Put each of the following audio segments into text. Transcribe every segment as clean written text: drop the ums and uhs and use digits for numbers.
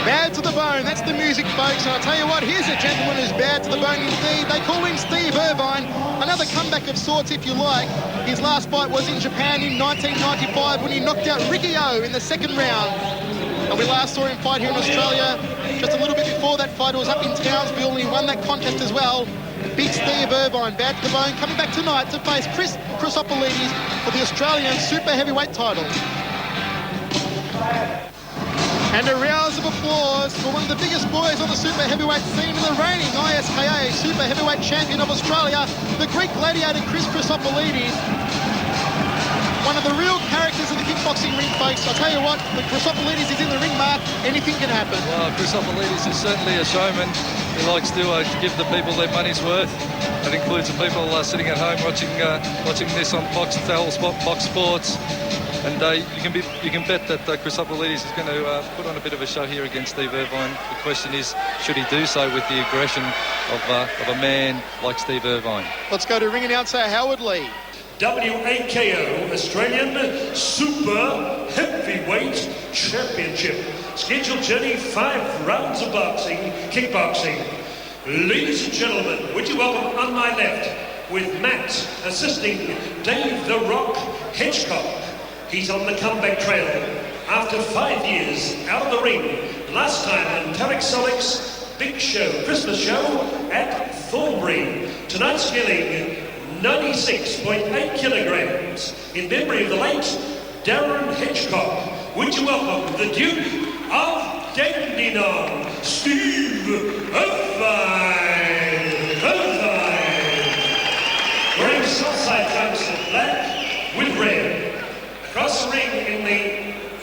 Bad to the bone, that's the music, folks. And I'll tell you what, here's a gentleman who's bad to the bone indeed. They call him Steve Irvine. Another comeback of sorts, if you like. His last fight was in Japan in 1995 when he knocked out Ricky O in the second round. And we last saw him fight here in Australia just a little bit before that fight. It was up in Townsville, and he won that contest as well. Big Steve Irvine, bad to the bone, coming back tonight to face Chrisopoulides for the Australian super heavyweight title. And a rouse of applause for one of the biggest boys on the super heavyweight scene in the reigning ISKA super heavyweight champion of Australia, the Greek gladiator Chrisopoulides. One of the real characters of the kickboxing ring, folks. I'll tell you what, when Chrisopoulides is in the ring, Mark, anything can happen. Well, Chrisopoulides is certainly a showman. He likes to give the people their money's worth. That includes the people sitting at home watching this on Foxtel, Fox Sports. And you can bet that Chrisopoulides is going to put on a bit of a show here against Steve Irvine. The question is, should he do so with the aggression of a man like Steve Irvine? Let's go to ring announcer Howard Lee. WAKO Australian Super Heavyweight Championship. Scheduled journey, 5 rounds of kickboxing. Ladies and gentlemen, would you welcome on my left, with Matt assisting Dave the Rock Hedgecock. He's on the comeback trail after 5 years out of the ring. Last time in Tarek Solik's big show, Christmas show at Thornbury. Tonight scaling 96.8 kilograms in memory of the late Darren Hedgecock. Would you welcome the Duke of Dandenong, Steve Irvine. Wearing Southside trunks in black with red. Across the ring in the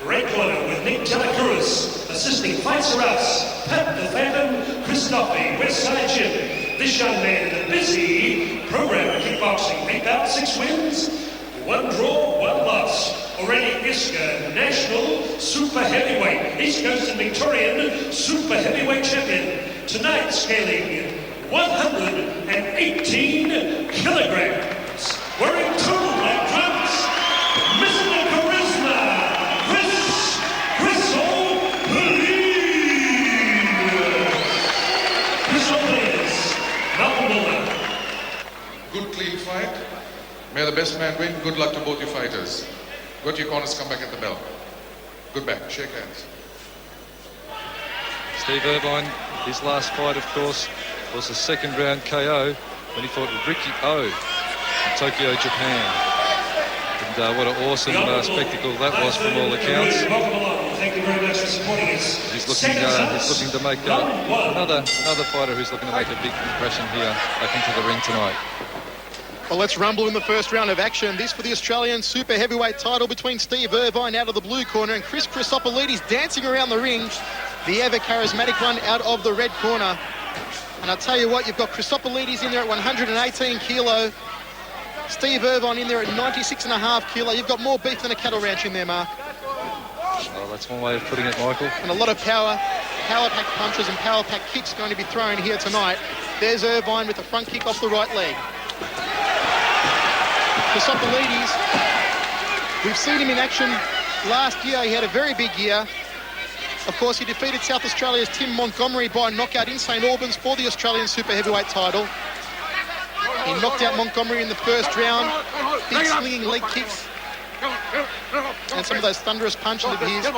red corner with Nick Telakouris assisting Fights for Us, Pat the Phantom, Christophe, Westside Jim. This young man, a busy program of kickboxing, 8 bouts, 6 wins, 1 draw, 1 loss. Already ISKA National Super Heavyweight, East Coast and Victorian Super Heavyweight Champion. Tonight scaling 118 kilograms. Wearing 2 black trunks, Mr. Charisma, Chrisopoulides, Malcolm Miller. Good clean fight. May the best man win. Good luck to both you fighters. Go to your corners, come back at the bell. Good back, shake hands. Steve Irvine, his last fight, of course, was a second round KO when he fought Ricky O in Tokyo, Japan. And what an awesome spectacle that was from all accounts. Thank you very much for supporting us. He's looking to make another fighter who's looking to make a big impression here back into the ring tonight. Well, let's rumble in the first round of action. This for the Australian super heavyweight title between Steve Irvine out of the blue corner and Chrisopoulides dancing around the ring. The ever charismatic one out of the red corner. And I'll tell you what, you've got Chrisopoulides in there at 118 kilo. Steve Irvine in there at 96.5 kilo. You've got more beef than a cattle ranch in there, Mark. Well, that's one way of putting it, Michael. And a lot of power-packed punches and power-packed kicks going to be thrown here tonight. There's Irvine with a front kick off the right leg. Chrisopoulides, we've seen him in action last year. He had a very big year. Of course, he defeated South Australia's Tim Montgomery by knockout in St Albans for the Australian super heavyweight title. He knocked out Montgomery in the first round. Big slinging leg kicks. And some of those thunderous punches of his.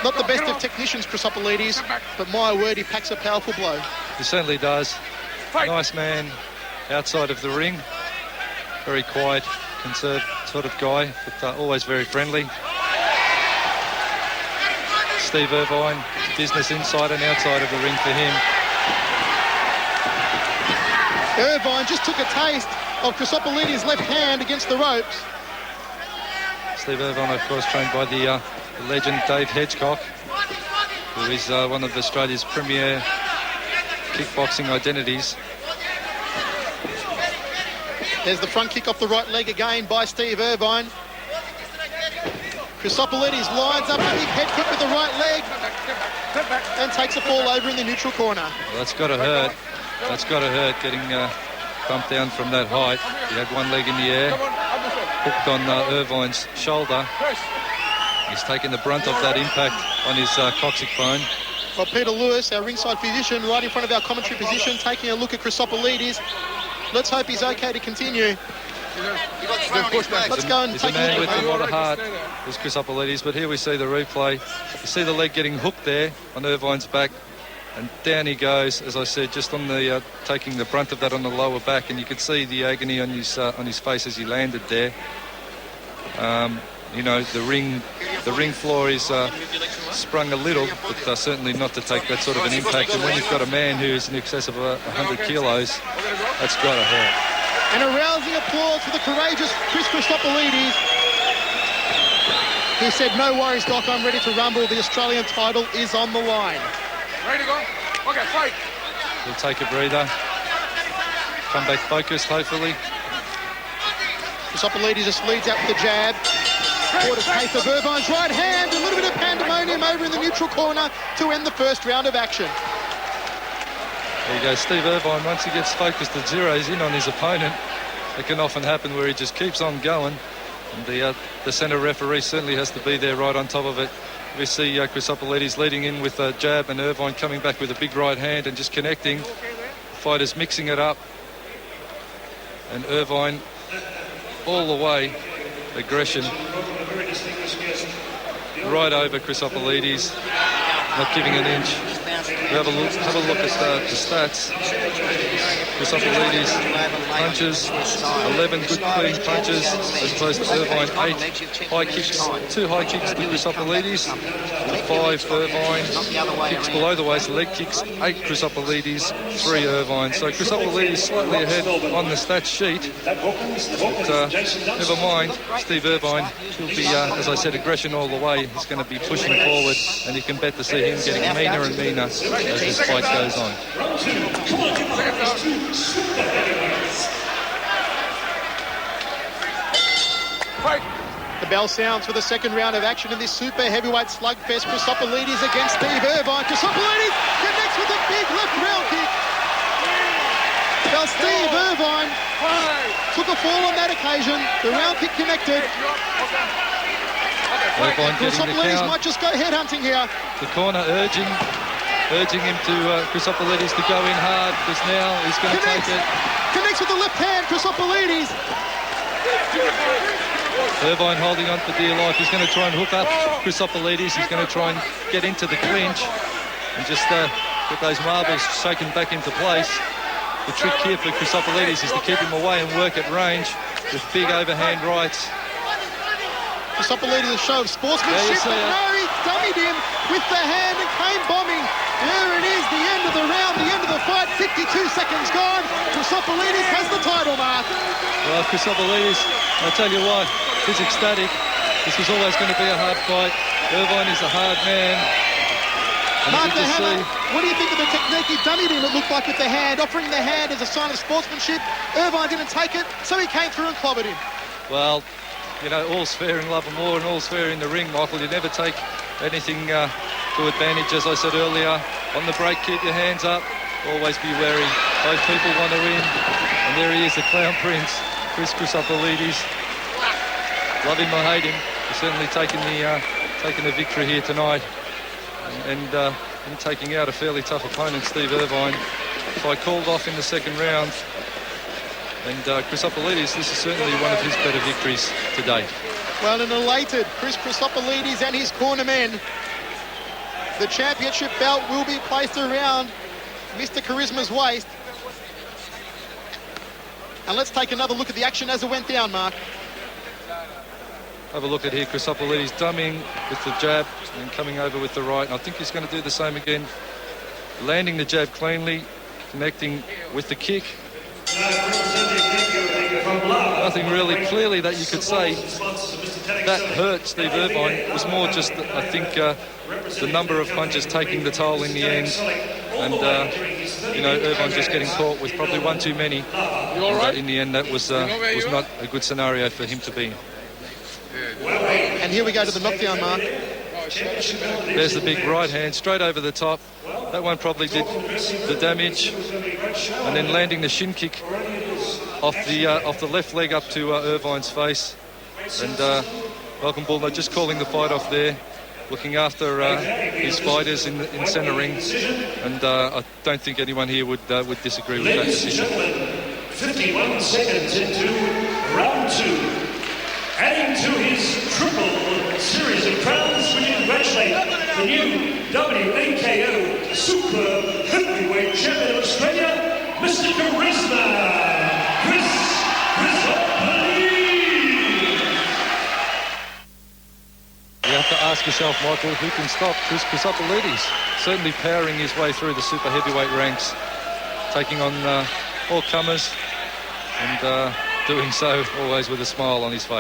Not the best of technicians, Chrisopoulides, but my word, he packs a powerful blow. He certainly does. Nice man outside of the ring. Very quiet, conserved sort of guy, but always very friendly. Steve Irvine, business inside and outside of the ring for him. Irvine just took a taste of Chrisopoulides' left hand against the ropes. Steve Irvine, of course, trained by the legend Dave Hedgecock, who is one of Australia's premier kickboxing identities. There's the front kick off the right leg again by Steve Irvine. Chrisopoulides lines up a big head kick with the right leg and takes a fall over in the neutral corner. Well, that's got to hurt. That's got to hurt, getting bumped down from that height. He had one leg in the air, hooked on Irvine's shoulder. He's taken the brunt of that impact on his coccyx bone. Well, Peter Lewis, our ringside physician, right in front of our commentary position, taking a look at Chrisopoulides. Let's hope he's okay to continue. Let's go and He's take a man a with look. a lot of heart, is Chrisopoulides, but here we see the replay. You see the leg getting hooked there on Irvine's back, and down he goes, as I said, just on the taking the brunt of that on the lower back, and you could see the agony on his face as he landed there. You know, the ring floor is sprung a little, but certainly not to take that sort of an impact. And when you've got a man who's in excess of 100 kilos, that's got to hurt. And a rousing applause for the courageous Chris Chrisopoulides, who said, "No worries, Doc, I'm ready to rumble. The Australian title is on the line." Ready to go? Okay, fight. He'll take a breather. Come back focused, hopefully. Chrisopoulides just leads out with the jab. Quarters case of Irvine's right hand. A little bit of pandemonium over in the neutral corner to end the first round of action. There you go, Steve Irvine, once he gets focused and zeroes in on his opponent, it can often happen where he just keeps on going. And the centre referee certainly has to be there right on top of it. We see Chrisopoulides leading in with a jab and Irvine coming back with a big right hand and just connecting. Fighters mixing it up. And Irvine all the way, aggression right over Chrisopoulides, not giving an inch. Have a look at the stats. Chrisopoulides punches, 11 good clean punches, as opposed to Irvine, 8 high kicks, 2 high kicks to Chrisopoulides, 5 Irvine, kicks below the waist, leg kicks, 8 Chrisopoulides, 3 Irvine. So Chrisopoulides slightly ahead on the stats sheet, but never mind, Steve Irvine, he'll be, as I said, aggression all the way. He's going to be pushing forward, and you can bet to see him getting meaner and meaner as this fight goes on. The bell sounds for the second round of action in this super heavyweight slugfest. Chrisopoulides against Steve Irvine. Chrisopoulides connects with a big left rail kick. Well, Steve Irvine took a fall on that occasion. The round kick connected. Irvine getting the Chrisopoulides count. might just go headhunting here. The corner urging him to Chrisopoulides to go in hard, because now he's going to take it. Connects with the left hand, Chrisopoulides. Irvine holding on for dear life. He's going to try and hook up Chrisopoulides. He's going to try and get into the clinch and just get those marbles shaken back into place. The trick here for Chrisopoulides is to keep him away and work at range with big overhand rights. Chrisopoulides a show of sportsmanship, but no, he dummied him with the hand and came bombing. There it is, the end of the round, the end of the fight, 52 seconds gone. Chrisopoulides has the title mark. Well, Chrisopoulides, I tell you what, he's ecstatic. This was always going to be a hard fight. Irvine is a hard man. And Mark the you can Hammer, see, what do you think of the technique? He dummied him, it looked like, with the hand, offering the hand as a sign of sportsmanship. Irvine didn't take it, so he came through and clobbered him. well, you know, all's fair in love and war, and all's fair in the ring, Michael. You never take anything to advantage, as I said earlier. On the break, keep your hands up. Always be wary. Both people want to win. And there he is, the Clown Prince, Chris Chrisopoulides. Love him or hate him, he's certainly taking the victory here tonight. And him taking out a fairly tough opponent, Steve Irvine. Fight called off in the second round. And Chrisopoulides, this is certainly one of his better victories to date. Well, an elated Chris Chrisopoulides and his corner men. The championship belt will be placed around Mr. Charisma's waist. And let's take another look at the action as it went down, Mark. Have a look at here, Chrisopoulides dummying with the jab and coming over with the right. And I think he's going to do the same again. Landing the jab cleanly, connecting with the kick. Nothing really clearly that you could say that hurt Steve Irvine. It was more just, I think, the number of punches taking the toll in the end. And, you know, Irvine just getting caught with probably one too many. And, in the end, that was not a good scenario for him to be in. And here we go to the knockdown, Mark. There's the big right hand straight over the top. That one probably did the damage. And then landing the shin kick off the left leg up to Irvine's face. And Welcome Bullner just calling the fight off there, looking after his fighters in centre ring, and I don't think anyone here would disagree with that decision. Ladies and gentlemen, 51 seconds into round 2. Adding to his triple series of crowns, we congratulate the new WAKO Super Heavyweight Champion of Australia, Mr. Chrisopoulides. You have to ask yourself, Michael, who can stop Chrisopoulides? Certainly powering his way through the super heavyweight ranks, taking on all comers, and doing so always with a smile on his face.